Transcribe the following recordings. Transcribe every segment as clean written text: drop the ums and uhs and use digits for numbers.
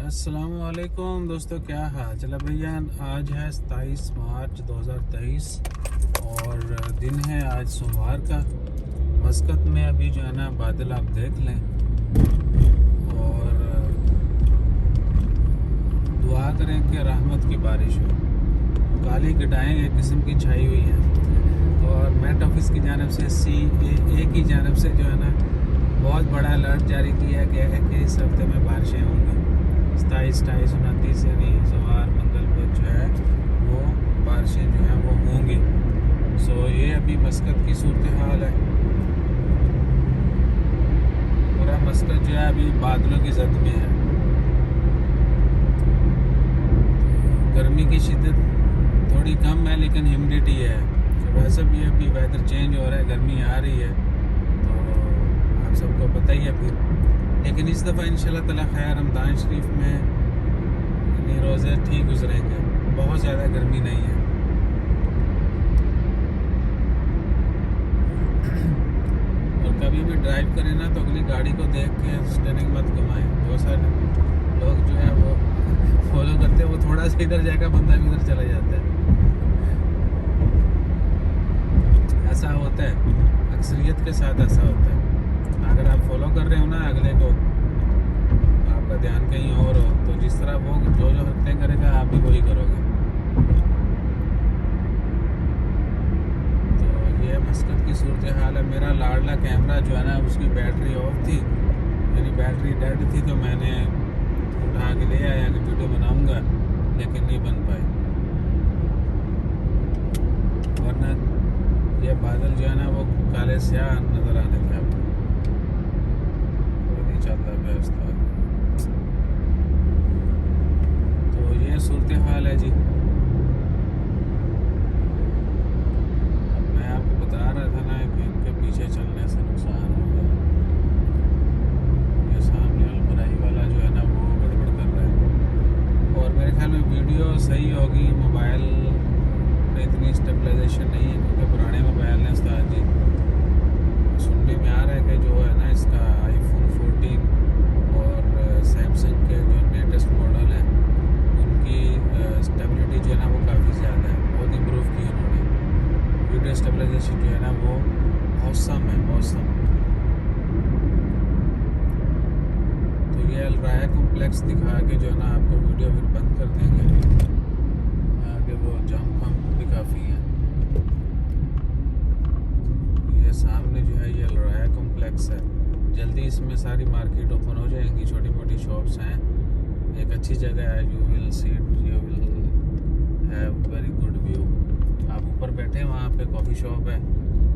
अस्सलामुअलैकुम दोस्तों, क्या हाल चला भैया। आज है 27 मार्च 2023 और दिन है आज सोमवार का। मस्कत में अभी जो है ना बादल आप देख लें और दुआ करें कि रहमत की बारिश हो। काली घटाएं एक किस्म की छाई हुई है और मेट ऑफिस की जानब से CAA की जानब से जो है ना बहुत बड़ा अलर्ट जारी किया गया है कि इस हफ्ते में बारिशें होंगी। 27, 28, 29 यानी सोमवार मंगल बुध जो है वो बारिशें जो है वो होंगी। सो ये अभी मस्कत की सूरत हाल है। पूरा मस्कत जो है अभी बादलों की जद में है। गर्मी की शिद्दत थोड़ी कम है लेकिन ह्यूमिडिटी है। तो वैसे भी अभी वेदर चेंज हो रहा है, गर्मी आ रही है तो आप सबको पता ही है फिर। लेकिन इस दफ़ा इंशाल्लाह ताला खैर रमज़ान शरीफ में यानी रोज़े ठीक गुजरेंगे, बहुत ज़्यादा गर्मी नहीं है। और कभी भी ड्राइव करें ना तो अगली गाड़ी को देख के स्टीयरिंग मत घुमाएं। बहुत सारे लोग जो है वो फॉलो करते हैं, वो थोड़ा सा इधर जाएगा बंदा भी उधर चला जाता है। ऐसा होता है, अक्सरियत के साथ ऐसा होता है। अगर आप फॉलो कर रहे हो ना अगले को, आपका ध्यान कहीं और हो, तो जिस तरह वो जो हरकतें करेगा आप भी वही करोगे। तो ये मस्कत की सूरत हाल है। मेरा लाडला कैमरा जो है ना उसकी बैटरी ऑफ थी, यानी बैटरी डेड थी, तो मैंने उठा के ले आया कि वीडियो बनाऊंगा, लेकिन नहीं बन पाई। वरना ये बादल जो है ना वो काले स्याह नज़र आने थे आपको। नहीं चलता व्यवस्था। तो ये सूरत हाल है जी। अब मैं आपको बता रहा था ना कि इनके पीछे चलने से नुकसान होगा। ये सामने अलमराई वाला जो है ना वो गड़बड़ कर रहा है और मेरे ख्याल में वीडियो सही होगी। मोबाइल में इतनी स्टेबलाइजेशन नहीं है क्योंकि पुराने मोबाइल हैं उस्ताद जी। सुनने में आ रहा है कि जो है ना इसका iPhone 14 और सैमसंग के जो लेटेस्ट मॉडल हैं उनकी स्टेबिलिटी जो है ना वो काफ़ी ज़्यादा है, बहुत इम्प्रूव की उन्होंने। वीडियो स्टेबलाइजेशन जो है ना वो औसम है, औसम। तो ये अलराया कॉम्प्लेक्स दिखा के जो है ना आपको वीडियो फिर बंद कर देंगे। आगे वो जंप भी काफ़ी है। ये सामने जो है ये अलराया कॉम्प्लेक्स है। जल्दी इसमें सारी मार्केट ओपन हो जाएंगी, छोटी मोटी शॉप्स हैं। एक अच्छी जगह है, you will have very good view. आप ऊपर बैठे हैं, वहाँ पे कॉफ़ी शॉप है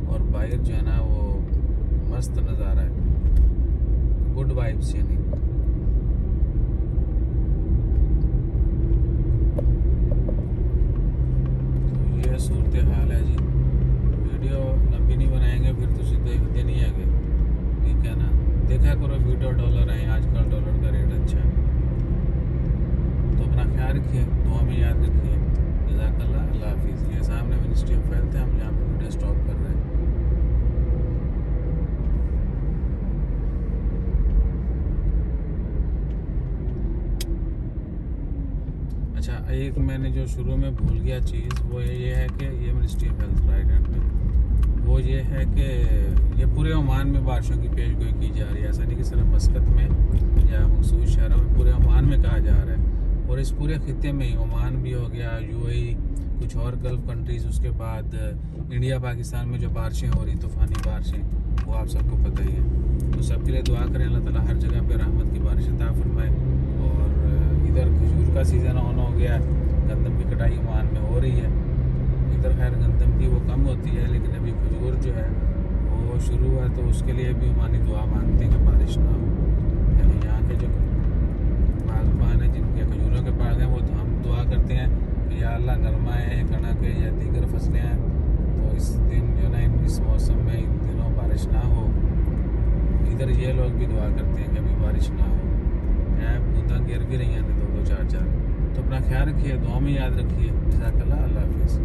और बाहर जो है ना वो मस्त नज़ारा है, गुड वाइब्स यानी। तो ये सूरत हाल है जी। वीडियो लंबी नहीं बनाएंगे फिर तो देखते नहीं आगे, ठीक है ना। देखा करो वीडियो, डॉलर है आजकल, डॉलर का रेट अच्छा है। तो अपना ख्याल रखिए, दुआ में याद रखिए। जज़ाकल्लाह, अल्लाह हाफिज़। ये सामने मिनिस्ट्री ऑफ हेल्थ है, हम यहाँ पर वीडियो स्टॉप कर रहे हैं। अच्छा, एक मैंने जो शुरू में भूल गया चीज़ वो ये है कि ये ministry of health right hand में वो ये है कि ये पूरे ओमान में बारिशों की पेशगोई की जा रही है। ऐसा नहीं कि सिर्फ मस्कत में या मखसूस शहरों में, पूरे ओमान में कहा जा रहा है। और इस पूरे खित्ते में ही ओमान भी हो गया, UAE, कुछ और गल्फ़ कंट्रीज़, उसके बाद इंडिया पाकिस्तान में जो बारिशें हो रही, तूफ़ानी बारिशें, वो आप सबको पता ही है। तो सबके लिए दुआ करें, अल्लाह ताला हर जगह पे रहमत की बारिश अता फरमाए। और इधर खजूर का सीज़न ऑन हो गया, गंदम की कटाई ओमान में हो रही है। इधर खैर गंदम की वो कम होती है, लेकिन अभी खजूर जो है वो शुरू है, तो उसके लिए भी ओमानी दुआ मांगते हैं कि बारिश ना हो। यानी यहाँ के जो बागबान हैं जिनके खजूरों के बाग हैं, वो हम दुआ करते हैं कि या अल्लाह नरमाएँ, कनक या दीगर फसलें हैं तो इस दिन जो ना इस मौसम में इन दिनों बारिश ना हो। इधर ये लोग भी दुआ करते हैं कि अभी बारिश ना हो। यहाँ बूंदा गिर भी रही हैं 2-2, 4-4। तो अपना ख्याल रखिए, दुआ में याद रखिए। जज़ाकल्लाह, अल्लाह हाफिज़।